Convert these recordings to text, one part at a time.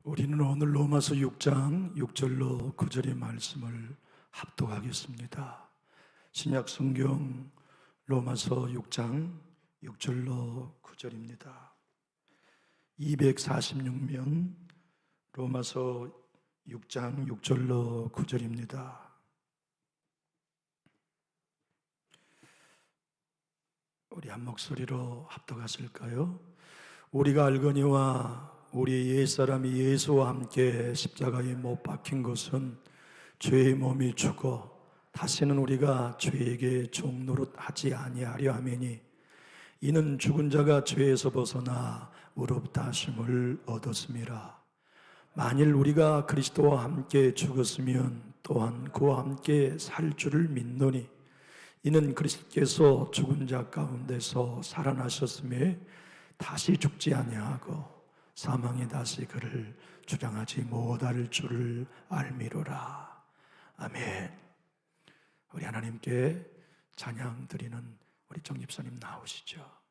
우리는 오늘 로마서 6장 6절로 9절의 말씀을 합독하겠습니다. 신약 성경 로마서 6장 6절로 9절입니다. 246면 로마서 6장 6절로 9절입니다. 우리 한 목소리로 합독하실까요? 우리가 알거니와 우리 옛사람이 예수와 함께 십자가에 못 박힌 것은 죄의 몸이 죽어 다시는 우리가 죄에게 종노릇하지 아니하려 함이니 이는 죽은 자가 죄에서 벗어나 의롭다 하심을 얻었음이라. 만일 우리가 그리스도와 함께 죽었으면 또한 그와 함께 살 줄을 믿노니 이는 그리스도께서 죽은 자 가운데서 살아나셨음에 다시 죽지 아니하고 사망이 다시 그를 주장하지 못할 줄을 알미로라. 아멘. 우리 하나님께 찬양 드리는 우리 정 집사님 나오시죠.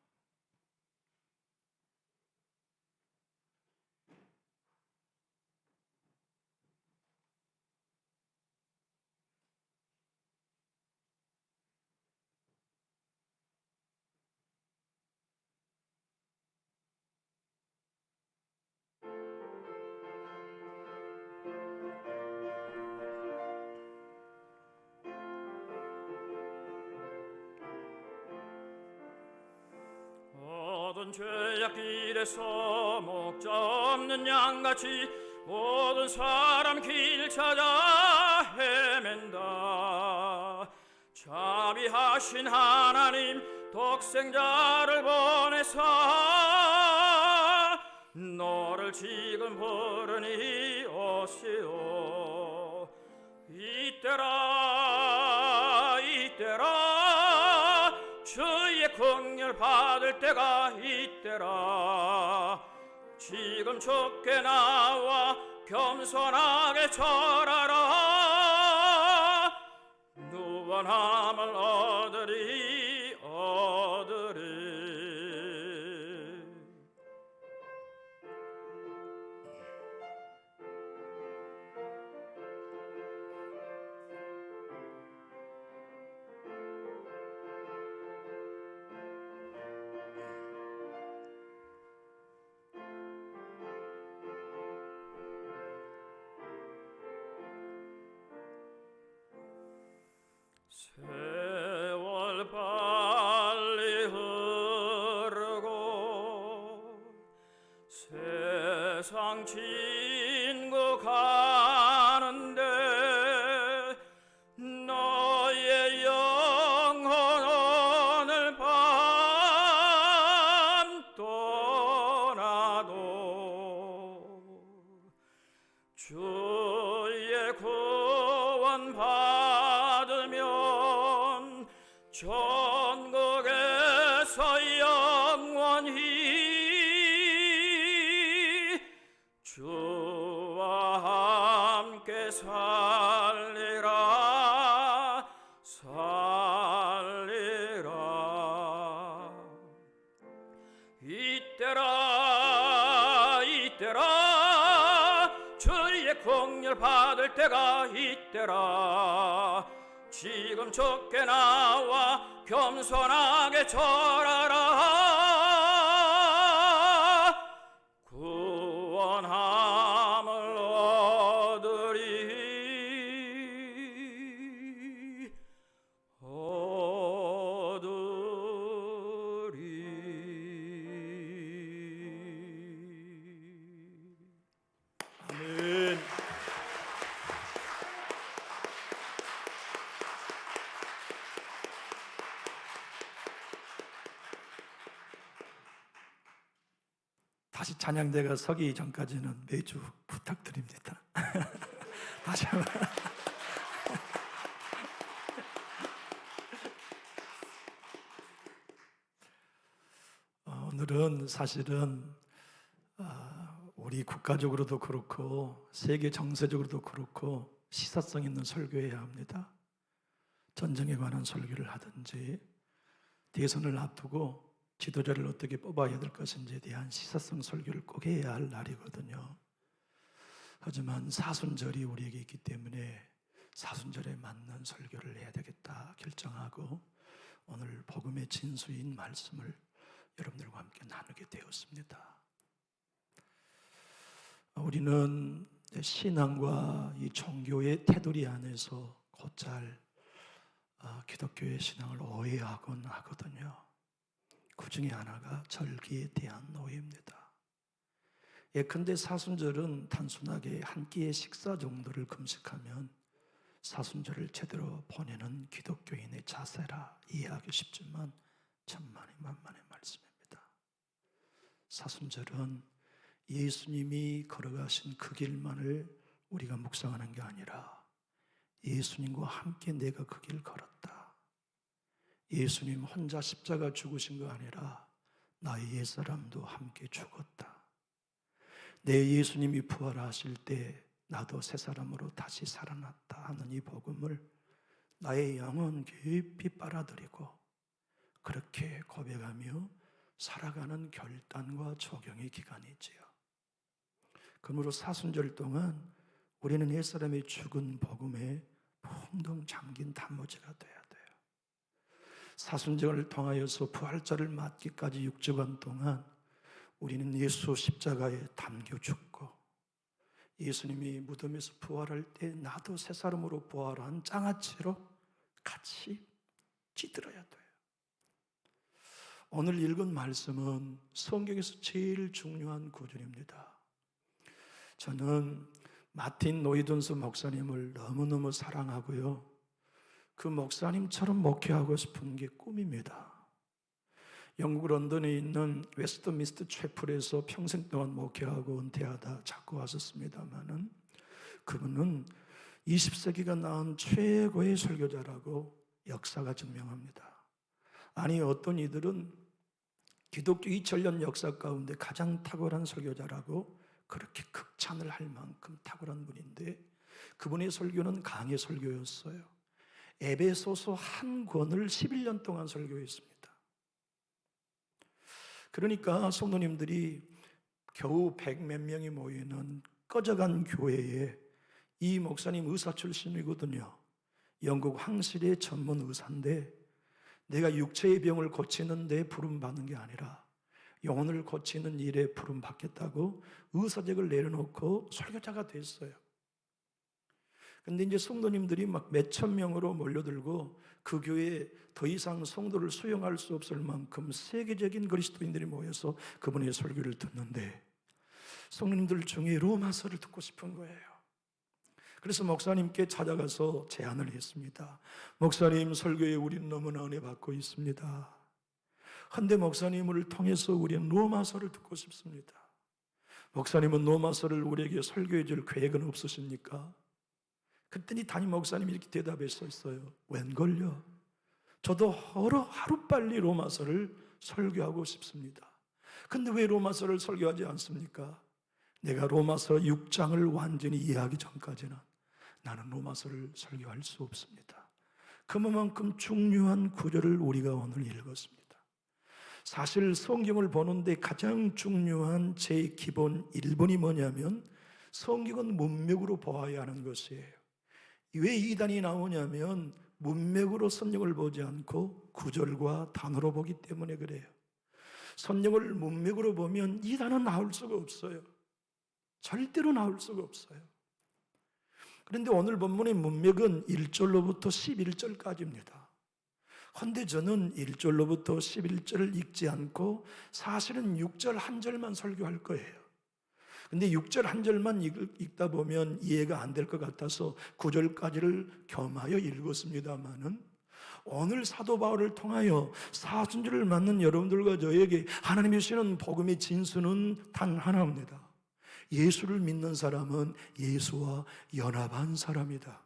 모든 죄악 길에서 목자 없는 양같이 모든 사람 길 찾아 헤맨다. 자비하신 하나님 독생자를 보내사 너를 지금 부르니 오시오. 이때라 주의 긍휼 받을 때가 이때라. 지금 주께 나와 겸손하게 절하라. 구원함을 얻으리. 세월 빨리 흐르고 세상 친구 가는데 너의 영혼 오늘 밤 떠나도 주의 구원 받으면 천국에서 영원히 주와 함께 살리라. 이때라 주의 긍휼 받을 때가 이때라. 지금 주께 나와 겸손하게 절하라. 구원함을 얻으리. 아멘. 다시 찬양대가 서기 전까지는 매주 부탁드립니다. 다시 한번. 오늘은 사실은 우리 국가적으로도 그렇고 세계 정세적으로도 그렇고 시사성 있는 설교해야 합니다. 전쟁에 관한 설교를 하든지 대선을 앞두고 지도자를 어떻게 뽑아야 될 것인지에 대한 시사성 설교를 꼭 해야 할 날이거든요. 하지만 사순절이 우리에게 있기 때문에 사순절에 맞는 설교를 해야 되겠다 결정하고 오늘 복음의 진수인 말씀을 여러분들과 함께 나누게 되었습니다. 우리는 신앙과 이 종교의 테두리 안에서 곧잘 기독교의 신앙을 오해하곤 하거든요. 그 중에 하나가 절기에 대한 오해입니다. 예컨대 사순절은 단순하게 한 끼의 식사 정도를 금식하면 사순절을 제대로 보내는 기독교인의 자세라 이해하기 쉽지만 천만의 만만의 말씀입니다. 사순절은 예수님이 걸어가신 그 길만을 우리가 묵상하는 게 아니라 예수님과 함께 내가 그 길 걸었다. 예수님 혼자 십자가 죽으신 거 아니라 나의 옛사람도 함께 죽었다. 내 예수님이 부활하실 때 나도 새 사람으로 다시 살아났다 하는 이 복음을 나의 영혼 깊이 빨아들이고 그렇게 고백하며 살아가는 결단과 적용의 기간이지요. 그러므로 사순절 동안 우리는 옛사람이 죽은 복음에 풍덩 잠긴 단무지가 돼야 돼요. 사순절을 통하여서 부활절을 맞기까지 6주간 동안 우리는 예수 십자가에 담겨 죽고 예수님이 무덤에서 부활할 때 나도 새 사람으로 부활한 장아찌로 같이 찌들어야 돼요. 오늘 읽은 말씀은 성경에서 제일 중요한 구절입니다. 저는 마틴 노이든스 목사님을 너무너무 사랑하고요. 그 목사님처럼 목회하고 싶은 게 꿈입니다. 영국 런던에 있는 웨스트민스터 채플에서 평생 동안 목회하고 은퇴하다 자꾸 왔었습니다마는 그분은 20세기가 낳은 최고의 설교자라고 역사가 증명합니다. 아니 어떤 이들은 기독교 2000년 역사 가운데 가장 탁월한 설교자라고 그렇게 극찬을 할 만큼 탁월한 분인데 그분의 설교는 강의 설교였어요. 에베소서 한 권을 11년 동안 설교했습니다. 그러니까 성도님들이 겨우 100몇 명이 모이는 꺼져간 교회에 이 목사님 의사 출신이거든요. 영국 황실의 전문 의사인데 내가 육체의 병을 고치는 데 부름받는 게 아니라 영혼을 고치는 일에 부름받겠다고 의사직을 내려놓고 설교자가 됐어요. 근데 이제 성도님들이 막 몇천 명으로 몰려들고 그 교회에 더 이상 성도를 수용할 수 없을 만큼 세계적인 그리스도인들이 모여서 그분의 설교를 듣는데 성도님들 중에 로마서를 듣고 싶은 거예요. 그래서 목사님께 찾아가서 제안을 했습니다. 목사님 설교에 우리는 너무나 은혜 받고 있습니다. 헌데 목사님을 통해서 우리는 로마서를 듣고 싶습니다. 목사님은 로마서를 우리에게 설교해 줄 계획은 없으십니까? 그랬더니 담임 목사님이 이렇게 대답했었어요. 웬걸요? 저도 하루빨리 로마서를 설교하고 싶습니다. 근데 왜 로마서를 설교하지 않습니까? 내가 로마서 6장을 완전히 이해하기 전까지는 나는 로마서를 설교할 수 없습니다. 그만큼 중요한 구절을 우리가 오늘 읽었습니다. 사실 성경을 보는데 가장 중요한 제 기본 1번이 뭐냐면 성경은 문맥으로 보아야 하는 것이에요. 왜 이단이 나오냐면 문맥으로 성경을 보지 않고 구절과 단어로 보기 때문에 그래요. 성경을 문맥으로 보면 이단은 나올 수가 없어요. 절대로 나올 수가 없어요. 그런데 오늘 본문의 문맥은 1절로부터 11절까지입니다. 그런데 저는 1절로부터 11절을 읽지 않고 사실은 6절 한 절만 설교할 거예요. 근데 6절 한 절만 읽다 보면 이해가 안 될 것 같아서 9절까지를 겸하여 읽었습니다마는 오늘 사도 바울을 통하여 사순절을 맞는 여러분들과 저에게 하나님이 주시는 복음의 진수는 단 하나입니다. 예수를 믿는 사람은 예수와 연합한 사람이다.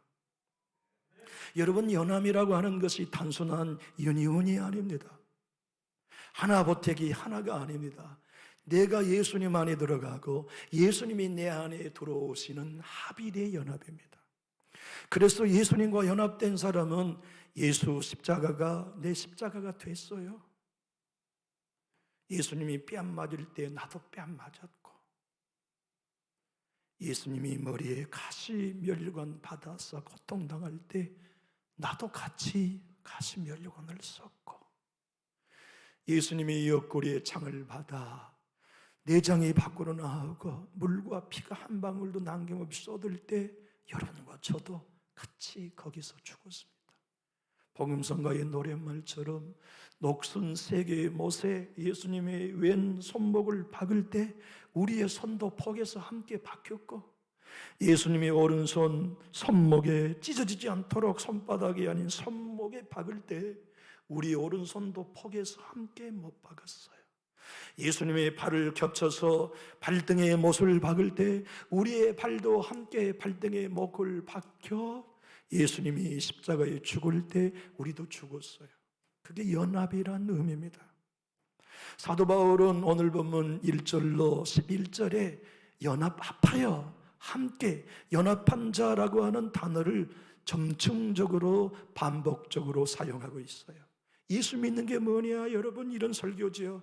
여러분, 연합이라고 하는 것이 단순한 유니온이 아닙니다. 하나 보태기 하나가 아닙니다. 내가 예수님 안에 들어가고 예수님이 내 안에 들어오시는 합일의 연합입니다. 그래서 예수님과 연합된 사람은 예수 십자가가 내 십자가가 됐어요. 예수님이 뺨 맞을 때 나도 뺨 맞았고, 예수님이 머리에 가시면류관 받아서 고통당할 때 나도 같이 가시면류관을 썼고, 예수님이 옆구리에 창을 받아 내장이 밖으로 나오고 물과 피가 한 방울도 남김없이 쏟을 때 여러분과 저도 같이 거기서 죽었습니다. 복음성가의 노랫말처럼 녹슨 세 개의 못에 예수님의 왼 손목을 박을 때 우리의 손도 폭에서 함께 박혔고, 예수님의 오른손 손목에 찢어지지 않도록 손바닥이 아닌 손목에 박을 때 우리 오른손도 폭에서 함께 못 박았어요. 예수님의 발을 겹쳐서 발등에 못을 박을 때 우리의 발도 함께 발등에 못을 박혀 예수님이 십자가에 죽을 때 우리도 죽었어요. 그게 연합이란 의미입니다. 사도 바울은 오늘 본문 1절로 11절에 연합, 합하여, 함께, 연합한 자라고 하는 단어를 점층적으로 반복적으로 사용하고 있어요. 예수 믿는 게 뭐냐 여러분, 이런 설교지요.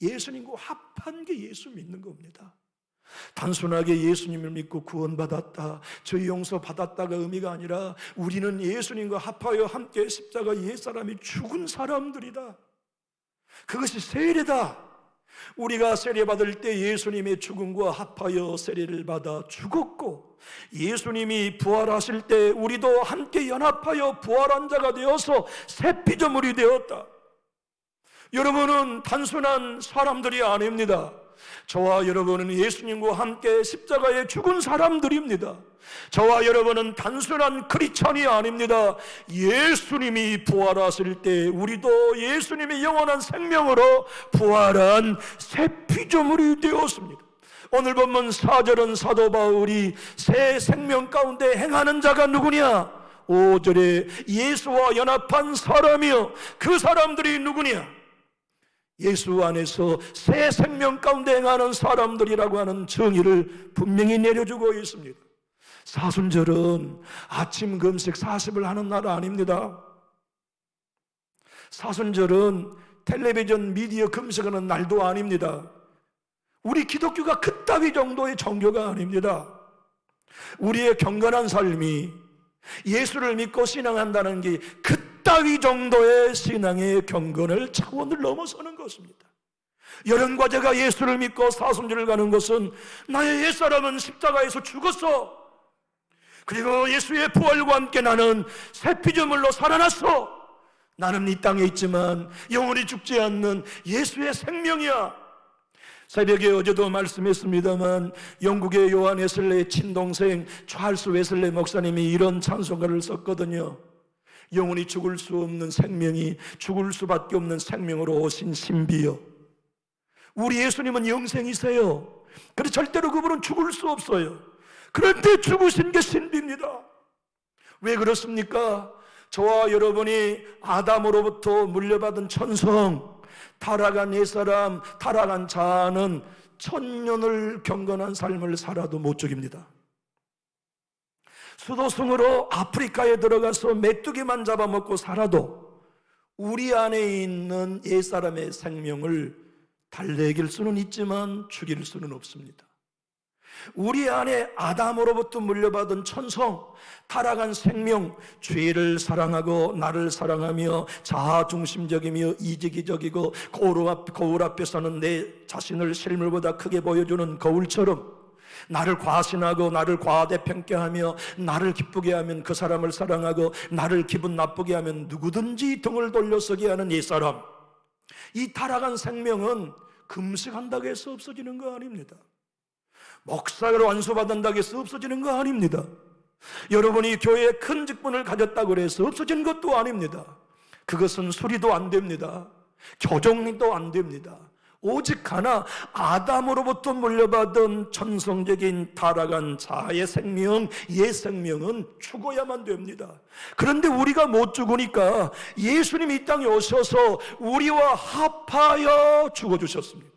예수님과 합한 게 예수 믿는 겁니다. 단순하게 예수님을 믿고 구원받았다, 죄 용서 받았다가 의미가 아니라 우리는 예수님과 합하여 함께 십자가 옛사람이 죽은 사람들이다. 그것이 세례다. 우리가 세례받을 때 예수님의 죽음과 합하여 세례를 받아 죽었고, 예수님이 부활하실 때 우리도 함께 연합하여 부활한 자가 되어서 새 피조물이 되었다. 여러분은 단순한 사람들이 아닙니다. 저와 여러분은 예수님과 함께 십자가에 죽은 사람들입니다. 저와 여러분은 단순한 크리스천이 아닙니다. 예수님이 부활하실 때 우리도 예수님의 영원한 생명으로 부활한 새 피조물이 되었습니다. 오늘 본문 4절은 사도 바울이 새 생명 가운데 행하는 자가 누구냐? 5절에 예수와 연합한 사람이요, 그 사람들이 누구냐? 예수 안에서 새 생명 가운데 행하는 사람들이라고 하는 정의를 분명히 내려주고 있습니다. 사순절은 아침 금식 40을 하는 날 아닙니다. 사순절은 텔레비전 미디어 금식하는 날도 아닙니다. 우리 기독교가 그따위 정도의 종교가 아닙니다. 우리의 경건한 삶이 예수를 믿고 신앙한다는 게 그따위 정도의 신앙의 경건을 차원을 넘어서는 것입니다. 여러분과 제가 예수를 믿고 사순절을 가는 것은 나의 옛사람은 십자가에서 죽었어, 그리고 예수의 부활과 함께 나는 새 피조물로 살아났어, 나는 이 땅에 있지만 영원히 죽지 않는 예수의 생명이야. 새벽에 어제도 말씀했습니다만 영국의 요한 웨슬레의 친동생 찰스 웨슬레 목사님이 이런 찬송가를 썼거든요. 영원히 죽을 수 없는 생명이 죽을 수밖에 없는 생명으로 오신 신비여. 우리 예수님은 영생이세요. 그래서 절대로 그분은 죽을 수 없어요. 그런데 죽으신 게 신비입니다. 왜 그렇습니까? 저와 여러분이 아담으로부터 물려받은 천성, 타락한 옛사람, 타락한 자는 천년을 경건한 삶을 살아도 못 죽입니다. 수도승으로 아프리카에 들어가서 메뚜기만 잡아먹고 살아도 우리 안에 있는 옛사람의 생명을 달래길 수는 있지만 죽일 수는 없습니다. 우리 안에 아담으로부터 물려받은 천성, 타락한 생명, 죄를 사랑하고 나를 사랑하며 자아중심적이며 이기적이고 거울 앞에서는 내 자신을 실물보다 크게 보여주는 거울처럼 나를 과신하고 나를 과대평가하며 나를 기쁘게 하면 그 사람을 사랑하고 나를 기분 나쁘게 하면 누구든지 등을 돌려서게 하는 옛사람, 이 타락한 생명은 금식한다고 해서 없어지는 거 아닙니다. 목사로 안수받는다고 해서 없어지는 거 아닙니다. 여러분이 교회에 큰 직분을 가졌다고 해서 없어지는 것도 아닙니다. 그것은 수리도 안 됩니다. 교정도 안 됩니다. 오직 하나, 아담으로부터 물려받은 천성적인 타락한 자의 생명, 옛 생명은 죽어야만 됩니다. 그런데 우리가 못 죽으니까 예수님이 이 땅에 오셔서 우리와 합하여 죽어주셨습니다.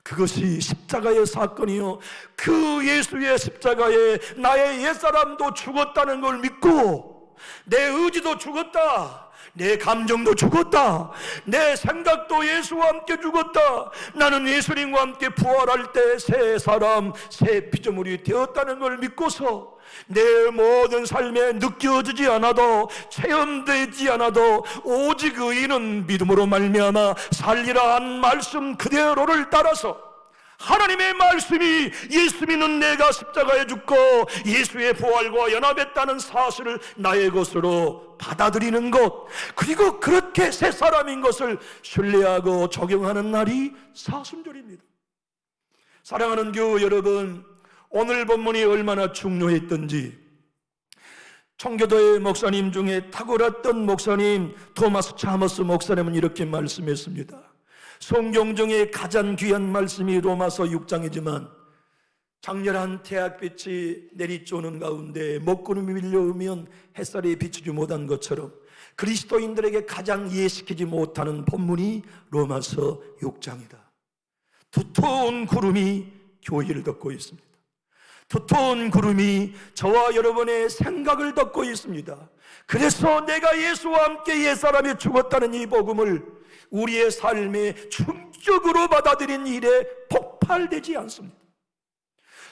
그것이 십자가의 사건이요, 그 예수의 십자가에 나의 옛사람도 죽었다는 걸 믿고 내 의지도 죽었다, 내 감정도 죽었다. 내 생각도 예수와 함께 죽었다. 나는 예수님과 함께 부활할 때 새 사람, 새 피조물이 되었다는 걸 믿고서 내 모든 삶에 느껴지지 않아도, 체험되지 않아도 오직 의인은 믿음으로 말미암아 살리라 한 말씀 그대로를 따라서 하나님의 말씀이 예수 믿는 내가 십자가에 죽고 예수의 부활과 연합했다는 사실을 나의 것으로 받아들이는 것, 그리고 그렇게 새 사람인 것을 신뢰하고 적용하는 날이 사순절입니다. 사랑하는 교우 여러분, 오늘 본문이 얼마나 중요했던지 청교도의 목사님 중에 탁월했던 목사님 토마스 차머스 목사님은 이렇게 말씀했습니다. 성경 중에 가장 귀한 말씀이 로마서 6장이지만 장렬한 태양빛이 내리쬐는 가운데 먹구름이 밀려오면 햇살이 비추지 못한 것처럼 그리스도인들에게 가장 이해시키지 못하는 본문이 로마서 6장이다. 두터운 구름이 교회를 덮고 있습니다. 두터운 구름이 저와 여러분의 생각을 덮고 있습니다. 그래서 내가 예수와 함께 옛사람이 죽었다는 이 복음을 우리의 삶에 충격으로 받아들인 일에 폭발되지 않습니다.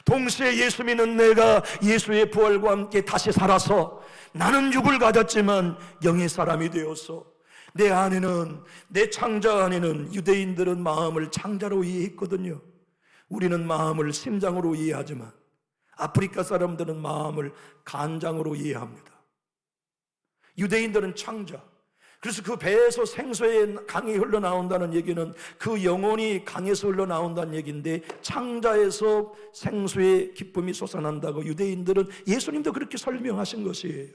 동시에 예수 믿는 내가 예수의 부활과 함께 다시 살아서 나는 육을 가졌지만 영의 사람이 되어서 내 안에는, 내 창자 안에는, 유대인들은 마음을 창자로 이해했거든요. 우리는 마음을 심장으로 이해하지만 아프리카 사람들은 마음을 간장으로 이해합니다. 유대인들은 창자, 그래서 그 배에서 생수의 강이 흘러나온다는 얘기는 그 영혼이 강에서 흘러나온다는 얘기인데, 창자에서 생수의 기쁨이 솟아난다고 유대인들은, 예수님도 그렇게 설명하신 것이에요.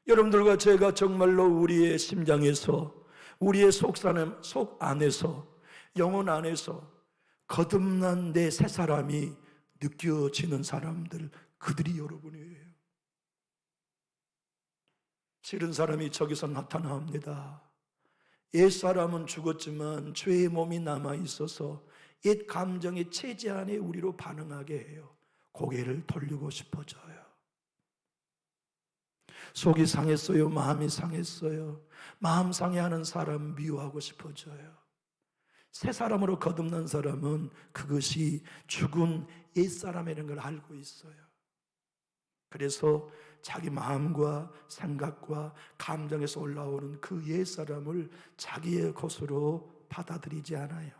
여러분들과 제가 정말로 우리의 심장에서, 우리의 속 안에서, 영혼 안에서 거듭난 내 새 사람이 느껴지는 사람들, 그들이 여러분이에요. 싫은 사람이 저기서 나타납니다. 옛 사람은 죽었지만 죄의 몸이 남아있어서 옛 감정의 체제 안에 우리로 반응하게 해요. 고개를 돌리고 싶어져요. 속이 상했어요. 마음이 상했어요. 마음 상해하는 사람 미워하고 싶어져요. 새 사람으로 거듭난 사람은 그것이 죽은 옛 사람이라는 걸 알고 있어요. 그래서 자기 마음과 생각과 감정에서 올라오는 그 옛 사람을 자기의 것으로 받아들이지 않아요.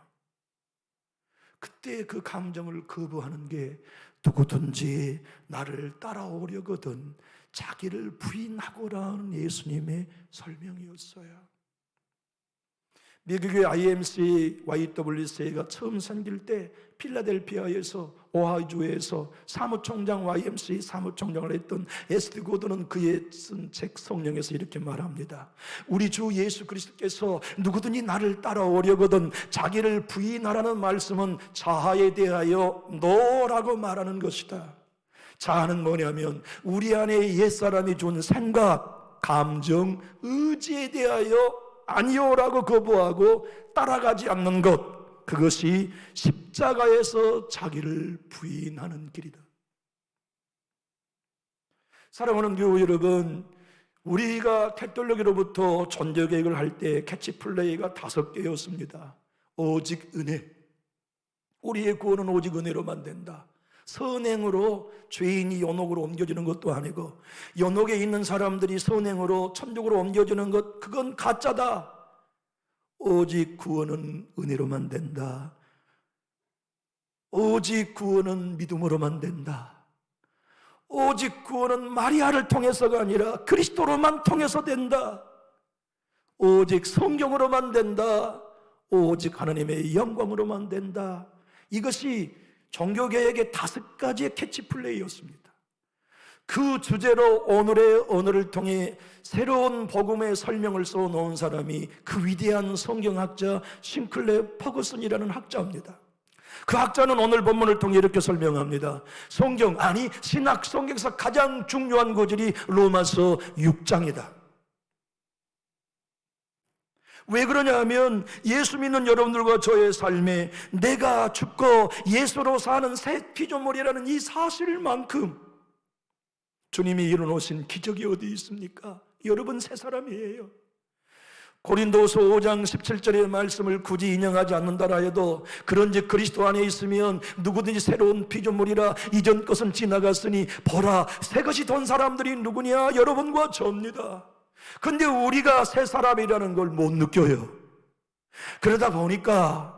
그때 그 감정을 거부하는 게 누구든지 나를 따라오려거든 자기를 부인하고라는 예수님의 설명이었어요. 미국의 IMC YWCA가 처음 생길 때 필라델피아에서, 오하이주에서 사무총장, YMCA 사무총장을 했던 에스드 고든은 그의 쓴 책 성령에서 이렇게 말합니다. 우리 주 예수 그리스도께서 누구든지 나를 따라오려거든 자기를 부인하라는 말씀은 자아에 대하여 너라고 말하는 것이다. 자아는 뭐냐면 우리 안에 옛사람이 준 생각, 감정, 의지에 대하여 아니요라고 거부하고 따라가지 않는 것, 그것이 십자가에서 자기를 부인하는 길이다. 사랑하는 교우 여러분, 우리가 캐톨릭으로부터 존재계획을 할 때 캐치플레이가 5개였습니다. 오직 은혜, 우리의 구원은 오직 은혜로만 된다. 선행으로 죄인이 연옥으로 옮겨지는 것도 아니고, 연옥에 있는 사람들이 선행으로 천국으로 옮겨지는 것, 그건 가짜다. 오직 구원은 은혜로만 된다. 오직 구원은 믿음으로만 된다. 오직 구원은 마리아를 통해서가 아니라 그리스도로만 통해서 된다. 오직 성경으로만 된다. 오직 하나님의 영광으로만 된다. 이것이 종교개혁의 5가지의 캐치플레이였습니다. 그 주제로 오늘의 언어를 통해 새로운 복음의 설명을 써놓은 사람이 그 위대한 성경학자 싱클레어 퍼거슨이라는 학자입니다. 그 학자는 오늘 본문을 통해 이렇게 설명합니다. 신약 성경에서 가장 중요한 구절이 로마서 6장이다. 왜 그러냐 하면 예수 믿는 여러분들과 저의 삶에 내가 죽고 예수로 사는 새 피조물이라는 이 사실만큼 주님이 이뤄놓으신 기적이 어디 있습니까? 여러분 새 사람이에요. 고린도서 5장 17절의 말씀을 굳이 인용하지 않는다라 해도 그런즉 그리스도 안에 있으면 누구든지 새로운 피조물이라 이전 것은 지나갔으니 보라 새 것이 된 사람들이 누구냐? 여러분과 저입니다. 근데 우리가 새 사람이라는 걸 못 느껴요. 그러다 보니까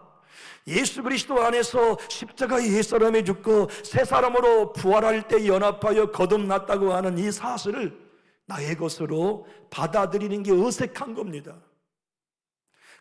예수 그리스도 안에서 십자가의 옛사람이 죽고 새 사람으로 부활할 때 연합하여 거듭났다고 하는 이 사실을 나의 것으로 받아들이는 게 어색한 겁니다.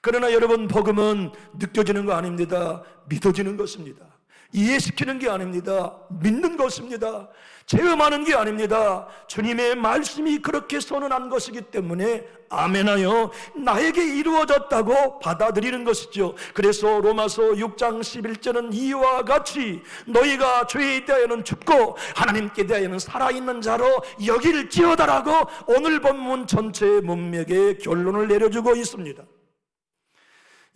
그러나 여러분, 복음은 느껴지는 거 아닙니다. 믿어지는 것입니다. 이해시키는 게 아닙니다. 믿는 것입니다. 체험하는 게 아닙니다. 주님의 말씀이 그렇게 선언한 것이기 때문에 아멘하여 나에게 이루어졌다고 받아들이는 것이죠. 그래서 로마서 6장 11절은 이와 같이 너희가 죄에 대하여는 죽고 하나님께 대하여는 살아있는 자로 여길지어다라고 오늘 본문 전체의 문맥에 결론을 내려주고 있습니다.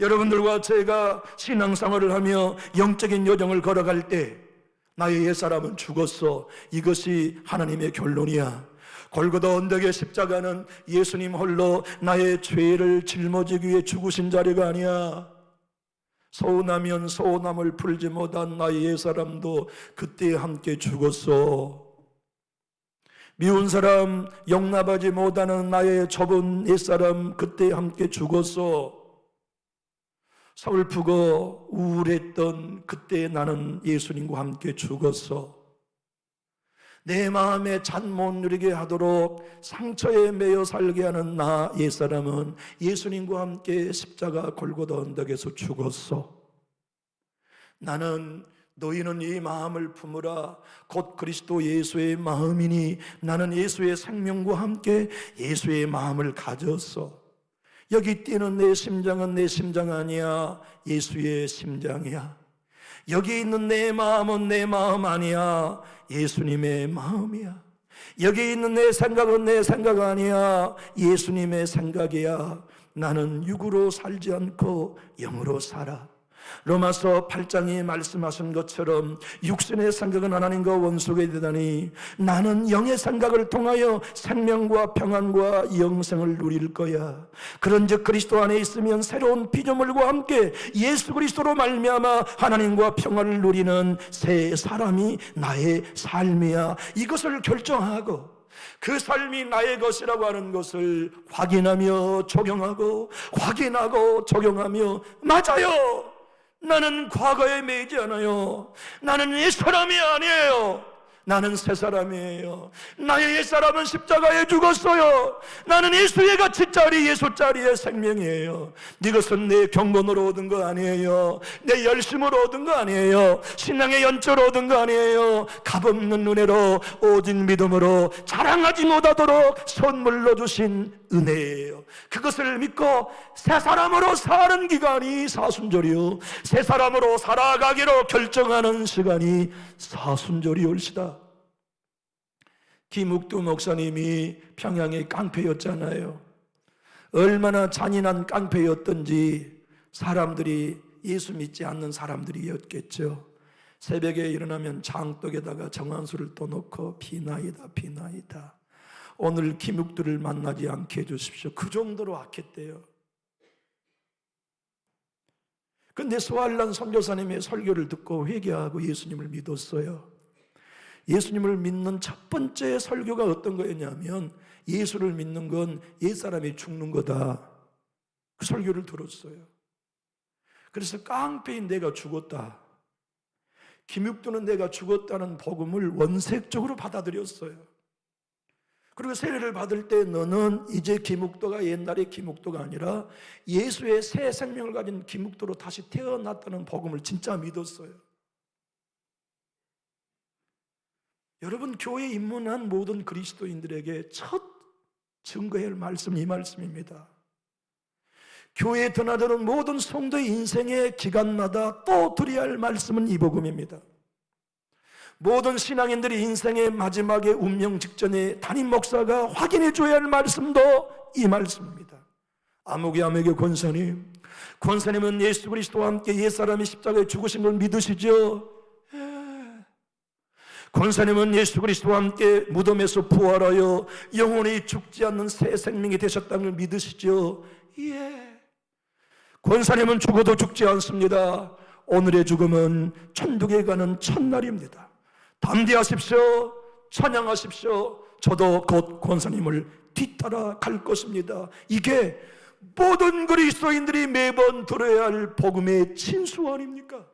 여러분들과 제가 신앙생활을 하며 영적인 여정을 걸어갈 때 나의 옛사람은 죽었어. 이것이 하나님의 결론이야. 골고다 언덕의 십자가는 예수님 홀로 나의 죄를 짊어지기 위해 죽으신 자리가 아니야. 서운하면 서운함을 풀지 못한 나의 옛사람도 그때 함께 죽었어. 미운 사람 용납하지 못하는 나의 좁은 옛사람 그때 함께 죽었어. 서글프고 우울했던 그때 나는 예수님과 함께 죽었어. 내 마음에 잠 못 누리게 하도록 상처에 매여 살게 하는 나 옛사람은 예수님과 함께 십자가 골고다 언덕에서 죽었어. 나는 너희는 이 마음을 품으라. 곧 그리스도 예수의 마음이니 나는 예수의 생명과 함께 예수의 마음을 가졌어. 여기 뛰는 내 심장은 내 심장 아니야. 예수의 심장이야. 여기 있는 내 마음은 내 마음 아니야. 예수님의 마음이야. 여기 있는 내 생각은 내 생각 아니야. 예수님의 생각이야. 나는 육으로 살지 않고 영으로 살아. 로마서 8장이 말씀하신 것처럼 육신의 생각은 하나님과 원수가 되다니 나는 영의 생각을 통하여 생명과 평안과 영생을 누릴 거야. 그런즉 그리스도 안에 있으면 새로운 피조물과 함께 예수 그리스도로 말미암아 하나님과 평안을 누리는 새 사람이 나의 삶이야. 이것을 결정하고 그 삶이 나의 것이라고 하는 것을 확인하며 적용하고 확인하고 적용하며 맞아요. 나는 과거에 매이지 않아요. 나는 옛사람이 아니에요. 나는 새 사람이에요. 나의 옛사람은 십자가에 죽었어요. 나는 예수의 가치짜리 예수짜리의 생명이에요. 이것은 내 경건으로 얻은 거 아니에요. 내 열심으로 얻은 거 아니에요. 신앙의 연조로 얻은 거 아니에요. 값없는 은혜로 오직 믿음으로 자랑하지 못하도록 선물로 주신 은혜예요. 그것을 믿고 새 사람으로 사는 기간이 사순절이요, 새 사람으로 살아가기로 결정하는 시간이 사순절이 올시다. 김욱두 목사님이 평양의 깡패였잖아요. 얼마나 잔인한 깡패였던지 사람들이 예수 믿지 않는 사람들이었겠죠. 새벽에 일어나면 장독에다가 정한수를 떠놓고 비나이다 비나이다, 오늘 김욱두를 만나지 않게 해주십시오. 그 정도로 악했대요. 근데 소알란 선교사님의 설교를 듣고 회개하고 예수님을 믿었어요. 예수님을 믿는 첫 번째 설교가 어떤 거였냐면 예수를 믿는 건 옛사람이 죽는 거다. 그 설교를 들었어요. 그래서 깡패인 내가 죽었다, 김육두는 내가 죽었다는 복음을 원색적으로 받아들였어요. 그리고 세례를 받을 때 너는 이제 김욱도가 옛날의 김욱도가 아니라 예수의 새 생명을 가진 김욱도로 다시 태어났다는 복음을 진짜 믿었어요. 여러분, 교회에 입문한 모든 그리스도인들에게 첫 증거해야 할 말씀은 이 말씀입니다. 교회에 드나드는 모든 성도의 인생의 기간마다 또 드려야 할 말씀은 이 복음입니다. 모든 신앙인들이 인생의 마지막에 운명 직전에 담임 목사가 확인해 줘야 할 말씀도 이 말씀입니다. 아무개 권사님은 예수 그리스도와 함께 옛사람이 십자가에 죽으신 걸 믿으시죠? 권사님은 예수 그리스도와 함께 무덤에서 부활하여 영원히 죽지 않는 새 생명이 되셨다는 걸 믿으시죠? 예. 권사님은 죽어도 죽지 않습니다. 오늘의 죽음은 천국에 가는 첫날입니다. 담대하십시오. 찬양하십시오. 저도 곧 권사님을 뒤따라 갈 것입니다. 이게 모든 그리스도인들이 매번 들어야 할 복음의 진수 아닙니까?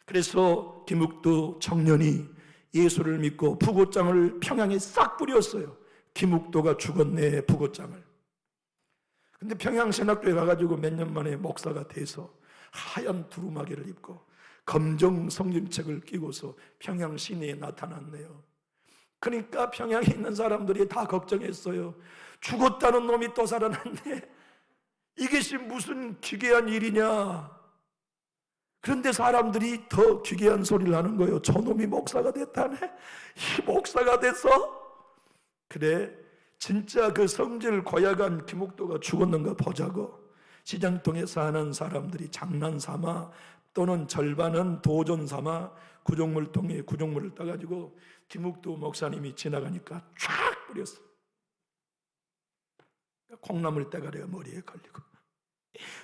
그래서 김욱도 청년이 예수를 믿고 부고장을 평양에 싹 뿌렸어요. 김욱도가 죽었네, 부고장을. 근데 평양신학교에 가가지고 몇 년 만에 목사가 돼서 하얀 두루마기를 입고 검정 성경책을 끼고서 평양 시내에 나타났네요. 그러니까 평양에 있는 사람들이 다 걱정했어요. 죽었다는 놈이 또 살아났네. 이것이 무슨 기괴한 일이냐. 그런데 사람들이 더 기괴한 소리를 하는 거예요. 저놈이 목사가 됐다네. 이 목사가 됐어? 그래, 진짜 그 성질 고약한 김욱도가 죽었는가 보자고 시장통에 사는 사람들이 장난삼아 또는 절반은 도전 삼아 구정물통에 구정물을 떠가지고 김욱도 목사님이 지나가니까 쫙 뿌렸어. 콩나물 대가리가 머리에 걸리고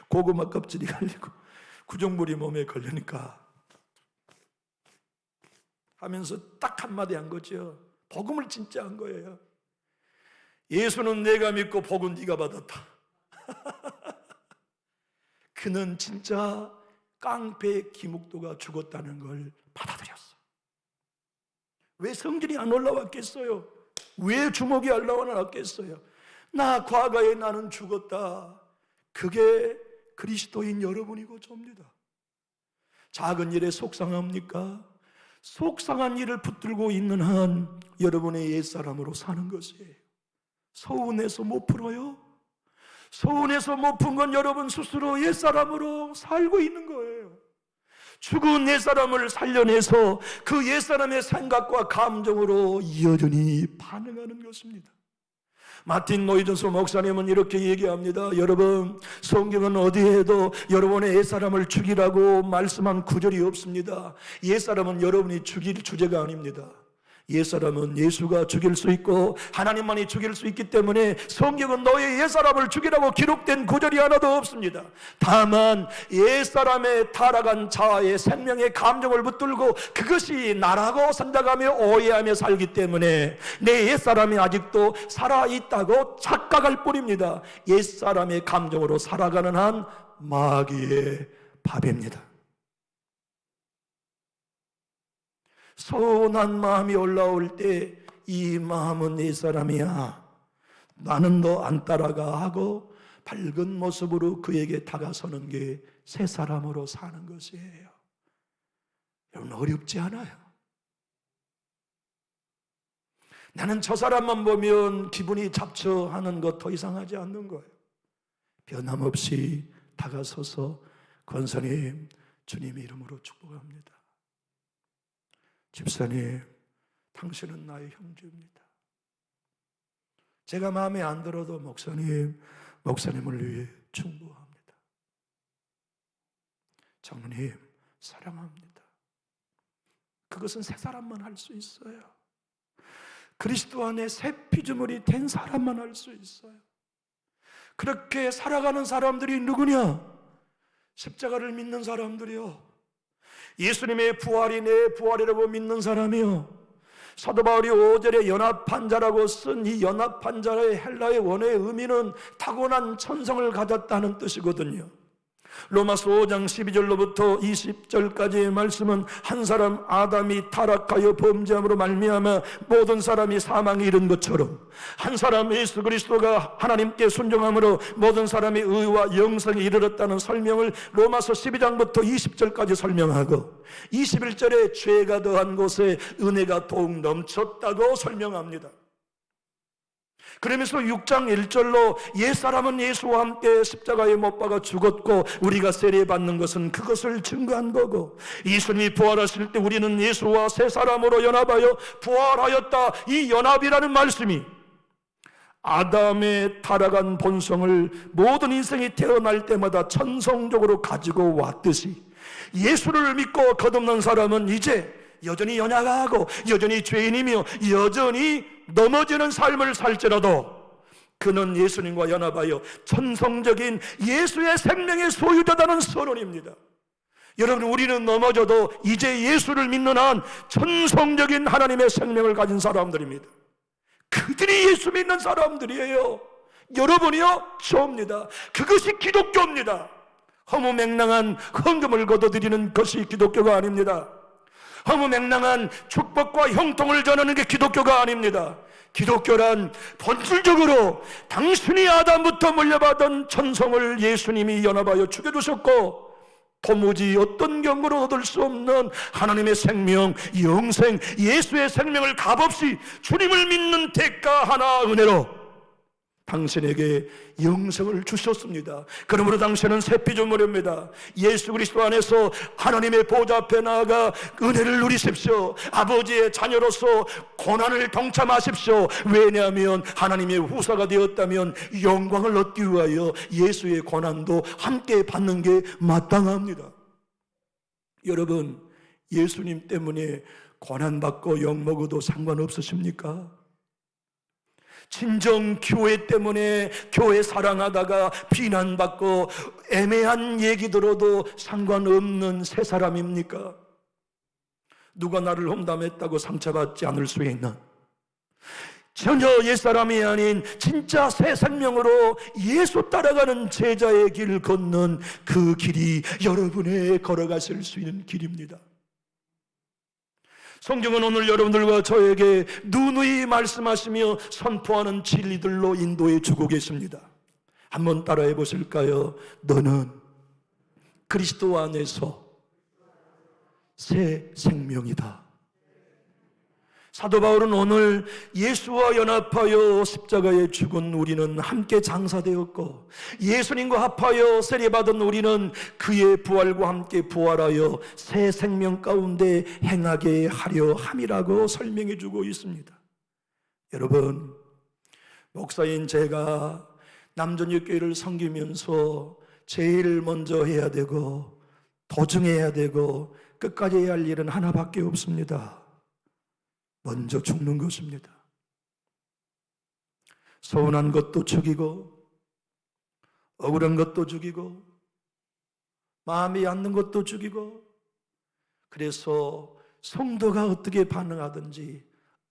고구마 껍질이 걸리고 구정물이 몸에 걸리니까 하면서 딱 한마디 한 거죠. 복음을 진짜 한 거예요. 예수는 내가 믿고 복은 네가 받았다. 그는 진짜 깡패 김욱도가 죽었다는 걸 받아들였어. 왜 성질이 안 올라왔겠어요? 왜 주먹이 안 올라왔겠어요? 나 과거에 나는 죽었다. 그게 그리스도인 여러분이고 접니다. 작은 일에 속상합니까? 속상한 일을 붙들고 있는 한 여러분의 옛사람으로 사는 것이에요. 서운해서 못 풀어요? 서운해서 못 푼 건 여러분 스스로 옛사람으로 살고 있는 거예요. 죽은 옛사람을 살려내서 그 옛사람의 생각과 감정으로 여전히 반응하는 것입니다. 마틴 노이전스 목사님은 이렇게 얘기합니다. 여러분, 성경은 어디에도 여러분의 옛사람을 죽이라고 말씀한 구절이 없습니다. 옛사람은 여러분이 죽일 주제가 아닙니다. 옛사람은 예수가 죽일 수 있고 하나님만이 죽일 수 있기 때문에 성경은 너의 옛사람을 죽이라고 기록된 구절이 하나도 없습니다. 다만 옛사람의 타락한 자아의 생명의 감정을 붙들고 그것이 나라고 생각하며 오해하며 살기 때문에 내 옛사람이 아직도 살아있다고 착각할 뿐입니다. 옛사람의 감정으로 살아가는 한 마귀의 밥입니다. 서운한 마음이 올라올 때 이 마음은 내 사람이야, 나는 너 안 따라가 하고 밝은 모습으로 그에게 다가서는 게 새 사람으로 사는 것이에요. 여러분, 어렵지 않아요. 나는 저 사람만 보면 기분이 잡초하는 것 더 이상하지 않는 거예요. 변함없이 다가서서 권사님, 주님 이름으로 축복합니다. 집사님, 당신은 나의 형제입니다. 제가 마음에 안 들어도 목사님을 위해 충고합니다. 장로님, 사랑합니다. 그것은 새 사람만 할 수 있어요. 그리스도 안에 새 피조물이 된 사람만 할 수 있어요. 그렇게 살아가는 사람들이 누구냐? 십자가를 믿는 사람들이요, 예수님의 부활이 내 부활이라고 믿는 사람이요, 사도 바울이 5절에 연합한 자라고 쓴 이 연합한 자의 헬라의 원어의 의미는 타고난 천성을 가졌다는 뜻이거든요. 로마서 5장 12절로부터 20절까지의 말씀은 한 사람 아담이 타락하여 범죄함으로 말미암아 모든 사람이 사망에 이른 것처럼 한 사람 예수 그리스도가 하나님께 순종함으로 모든 사람이 의와 영생에 이르렀다는 설명을 로마서 12장부터 20절까지 설명하고 21절에 죄가 더한 곳에 은혜가 더욱 넘쳤다고 설명합니다. 그러면서 6장 1절로 옛사람은 예수와 함께 십자가에 못 박아 죽었고 우리가 세례받는 것은 그것을 증거한 거고, 예수님이 부활하실 때 우리는 예수와 새 사람으로 연합하여 부활하였다. 이 연합이라는 말씀이 아담의 타락한 본성을 모든 인생이 태어날 때마다 천성적으로 가지고 왔듯이 예수를 믿고 거듭난 사람은 이제 여전히 연약하고 여전히 죄인이며 여전히 넘어지는 삶을 살지라도 그는 예수님과 연합하여 천성적인 예수의 생명의 소유자다는 선언입니다. 여러분, 우리는 넘어져도 이제 예수를 믿는 한 천성적인 하나님의 생명을 가진 사람들입니다. 그들이 예수 믿는 사람들이에요. 여러분이요? 저입니다. 그것이 기독교입니다. 허무맹랑한 헌금을 거둬들이는 것이 기독교가 아닙니다. 허무맹랑한 축복과 형통을 전하는 게 기독교가 아닙니다. 기독교란 본질적으로 당신이 아담부터 물려받은 천성을 예수님이 연합하여 죽여주셨고 도무지 어떤 경우로 얻을 수 없는 하나님의 생명, 영생, 예수의 생명을 값없이 주님을 믿는 대가 하나 은혜로 당신에게 영생을 주셨습니다. 그러므로 당신은 새 피조물입니다. 예수 그리스도 안에서 하나님의 보좌 앞에 나아가 은혜를 누리십시오. 아버지의 자녀로서 고난을 동참하십시오. 왜냐하면 하나님의 후사가 되었다면 영광을 얻기 위하여 예수의 고난도 함께 받는 게 마땅합니다. 여러분, 예수님 때문에 고난받고 욕먹어도 상관없으십니까? 진정 교회 때문에 교회 사랑하다가 비난받고 애매한 얘기 들어도 상관없는 새 사람입니까? 누가 나를 험담했다고 상처받지 않을 수 있는 전혀 옛사람이 아닌 진짜 새 생명으로 예수 따라가는 제자의 길을 걷는 그 길이 여러분의 걸어가실 수 있는 길입니다. 성경은 오늘 여러분들과 저에게 누누이 말씀하시며 선포하는 진리들로 인도해 주고 계십니다. 한번 따라해 보실까요? 너는 그리스도 안에서 새 생명이다. 사도 바울은 오늘 예수와 연합하여 십자가에 죽은 우리는 함께 장사되었고 예수님과 합하여 세례받은 우리는 그의 부활과 함께 부활하여 새 생명 가운데 행하게 하려 함이라고 설명해 주고 있습니다. 여러분, 목사인 제가 남전역교회를 섬기면서 제일 먼저 해야 되고 도중해야 되고 끝까지 해야 할 일은 하나밖에 없습니다. 먼저 죽는 것입니다. 서운한 것도 죽이고 억울한 것도 죽이고 마음이 앉는 것도 죽이고, 그래서 성도가 어떻게 반응하든지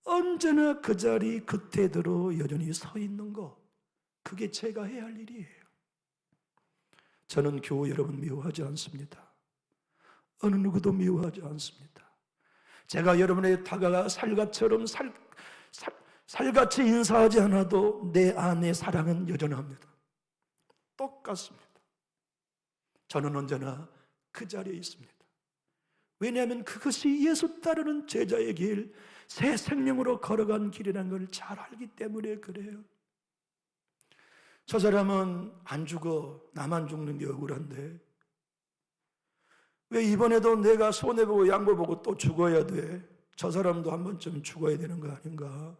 언제나 그 자리 그때대로 여전히 서 있는 것, 그게 제가 해야 할 일이에요. 저는 교우 여러분 미워하지 않습니다. 어느 누구도 미워하지 않습니다. 제가 여러분에게 다가가 살같처럼 살같이 인사하지 않아도 내 안의 사랑은 여전합니다. 똑같습니다. 저는 언제나 그 자리에 있습니다. 왜냐하면 그것이 예수 따르는 제자의 길, 새 생명으로 걸어간 길이라는 걸 잘 알기 때문에 그래요. 저 사람은 안 죽어, 나만 죽는 게 억울한데 왜 이번에도 내가 손해보고 양보보고 또 죽어야 돼? 저 사람도 한 번쯤 죽어야 되는 거 아닌가?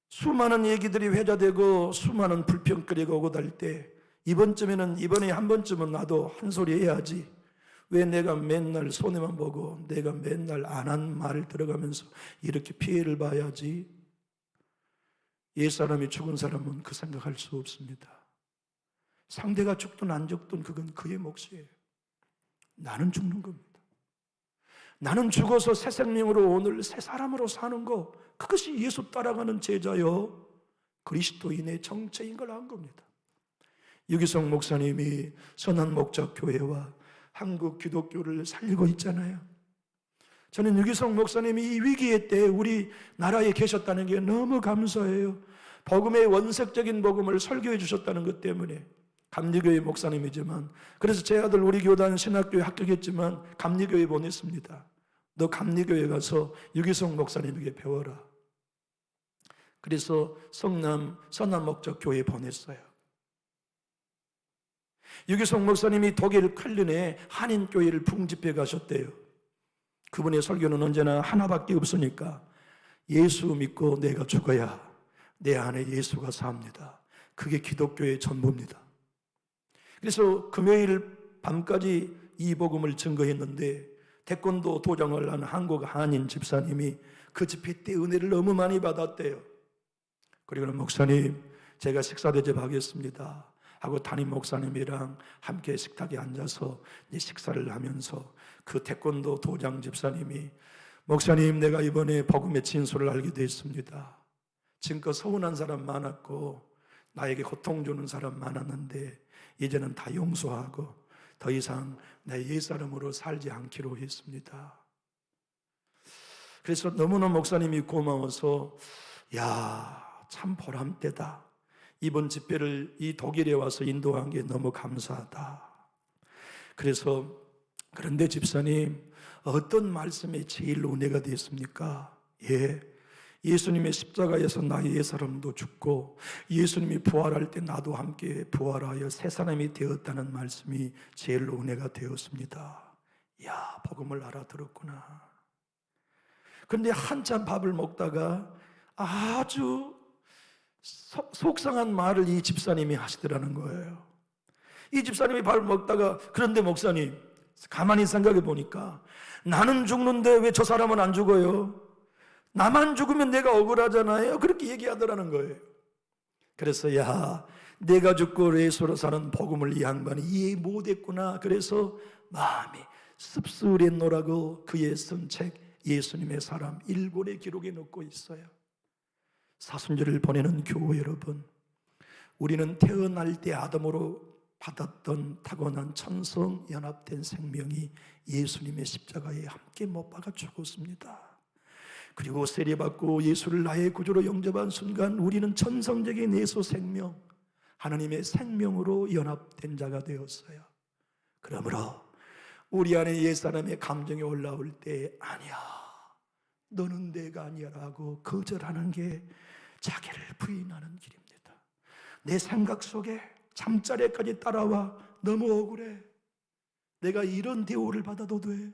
수많은 얘기들이 회자되고 수많은 불평거리가 오고 달 때 이번에 한 번쯤은 나도 한 소리 해야지. 왜 내가 맨날 손해만 보고 내가 맨날 안 한 말을 들어가면서 이렇게 피해를 봐야지? 옛사람이 죽은 사람은 그 생각할 수 없습니다. 상대가 죽든 안 죽든 그건 그의 몫이에요. 나는 죽는 겁니다. 나는 죽어서 새 생명으로 오늘 새 사람으로 사는 거, 그것이 예수 따라가는 제자요 그리스도인의 정체인 걸 안 겁니다. 유기성 목사님이 선한 목적 교회와 한국 기독교를 살리고 있잖아요. 저는 유기성 목사님이 이 위기의 때 우리 나라에 계셨다는 게 너무 감사해요. 복음의 원색적인 복음을 설교해 주셨다는 것 때문에. 감리교회 목사님이지만, 그래서 제 아들 우리 교단 신학교에 합격했지만 감리교회 보냈습니다. 너 감리교회 가서 유기성 목사님에게 배워라. 그래서 성남 선한 목적 교회에 보냈어요. 유기성 목사님이 독일 쾰른에 한인교회를 풍집해 가셨대요. 그분의 설교는 언제나 하나밖에 없으니까 예수 믿고 내가 죽어야 내 안에 예수가 삽니다. 그게 기독교의 전부입니다. 그래서 금요일 밤까지 이 복음을 증거했는데 태권도 도장을 한 한국 한인 집사님이 그 집회 때 은혜를 너무 많이 받았대요. 그리고는 목사님, 제가 식사 대접하겠습니다 하고 담임 목사님이랑 함께 식탁에 앉아서 이제 식사를 하면서 그 태권도 도장 집사님이 목사님, 내가 이번에 복음의 진수를 알게 됐습니다. 지금껏 서운한 사람 많았고 나에게 고통 주는 사람 많았는데 이제는 다 용서하고 더 이상 내 옛사람으로 살지 않기로 했습니다. 그래서 너무나 목사님이 고마워서 참 보람되다. 이번 집회를 이 독일에 와서 인도한 게 너무 감사하다. 그래서 그런데 집사님, 어떤 말씀에 제일 은혜가 됐습니까? 예수님의 십자가에서 나의 옛사람도 죽고 예수님이 부활할 때 나도 함께 부활하여 새 사람이 되었다는 말씀이 제일 은혜가 되었습니다. 복음을 알아들었구나. 그런데 한참 밥을 먹다가 아주 속상한 말을 이 집사님이 하시더라는 거예요. 이 집사님이 밥을 먹다가, 그런데 목사님, 가만히 생각해 보니까 나는 죽는데 왜 저 사람은 안 죽어요? 나만 죽으면 내가 억울하잖아요. 그렇게 얘기하더라는 거예요. 그래서 내가 죽고 예수로 사는 복음을 이 양반이 이해 못했구나. 그래서 마음이 씁쓸했노라고 그의 쓴 책 예수님의 사람 1권의 기록에 넣고 있어요. 사순절을 보내는 교회 여러분, 우리는 태어날 때 아담으로 받았던 타고난 천성 연합된 생명이 예수님의 십자가에 함께 못 박아 죽었습니다. 그리고 세례받고 예수를 나의 구주로 영접한 순간 우리는 천성적인 예수 생명, 하나님의 생명으로 연합된 자가 되었어요. 그러므로 우리 안에 옛사람의 감정이 올라올 때 아니야, 너는 내가 아니야 라고 거절하는 게 자기를 부인하는 길입니다. 내 생각 속에 잠자리까지 따라와 너무 억울해, 내가 이런 대우를 받아도 돼,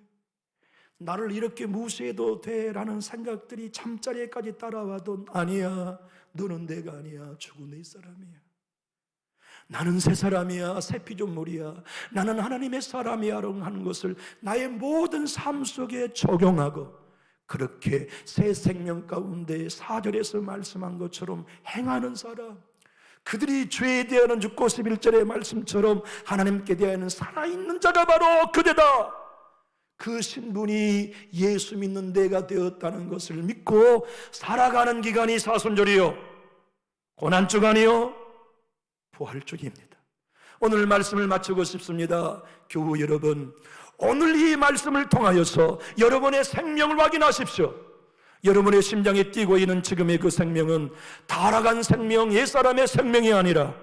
나를 이렇게 무시해도 돼 라는 생각들이 잠자리에까지 따라와도 아니야, 너는 내가 아니야, 죽은 내 사람이야, 나는 새 사람이야, 새 피조물이야, 나는 하나님의 사람이야 하는 것을 나의 모든 삶 속에 적용하고 그렇게 새 생명 가운데 4절에서 말씀한 것처럼 행하는 사람, 그들이 죄에 대하여는 죽고 11절의 말씀처럼 하나님께 대하여는 살아있는 자가 바로 그대다. 그 신분이 예수 믿는 데가 되었다는 것을 믿고 살아가는 기간이 사순절이요, 고난주간이요, 부활주기입니다. 오늘 말씀을 마치고 싶습니다. 교우 여러분, 오늘 이 말씀을 통하여서 여러분의 생명을 확인하십시오. 여러분의 심장에 뛰고 있는 지금의 그 생명은 타락한 생명, 옛사람의 생명이 아니라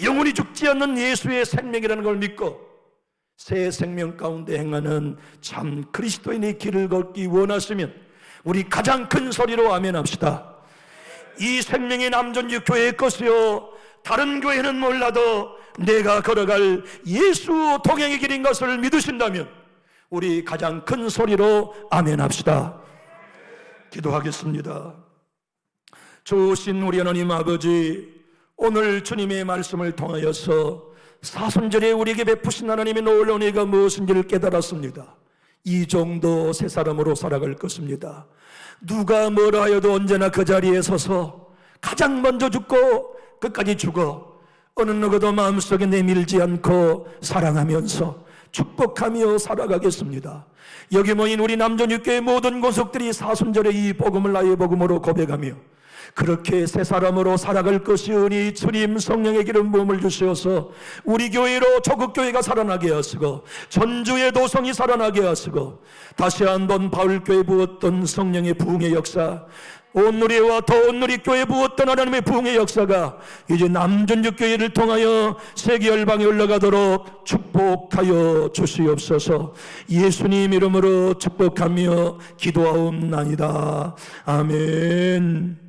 영원히 죽지 않는 예수의 생명이라는 걸 믿고 새 생명 가운데 행하는 참 그리스도인의 길을 걷기 원하시면 우리 가장 큰 소리로 아멘합시다. 이 생명이 남전육교회의 것이요, 다른 교회는 몰라도 내가 걸어갈 예수 동행의 길인 것을 믿으신다면 우리 가장 큰 소리로 아멘합시다. 기도하겠습니다. 좋으신 우리 하나님 아버지, 오늘 주님의 말씀을 통하여서 사순절에 우리에게 베푸신 하나님의 놀라운 은혜가 무엇인지를 깨달았습니다. 이 정도 새 사람으로 살아갈 것입니다. 누가 뭐라 하여도 언제나 그 자리에 서서 가장 먼저 죽고 끝까지 죽어 어느 누구도 마음속에 내밀지 않고 사랑하면서 축복하며 살아가겠습니다. 여기 모인 우리 남전육교의 모든 권속들이 사순절에 이 복음을 나의 복음으로 고백하며 그렇게 새 사람으로 살아갈 것이오니 주님 성령의 기름 부음을 주시어서 우리 교회로 조국교회가 살아나게 하시고 전주의 도성이 살아나게 하시고 다시 한번 바울교회 부었던 성령의 부흥의 역사, 온누리와 더 온누리 교회 부었던 하나님의 부흥의 역사가 이제 남전육교회를 통하여 세계 열방에 올라가도록 축복하여 주시옵소서. 예수님 이름으로 축복하며 기도하옵나이다. 아멘.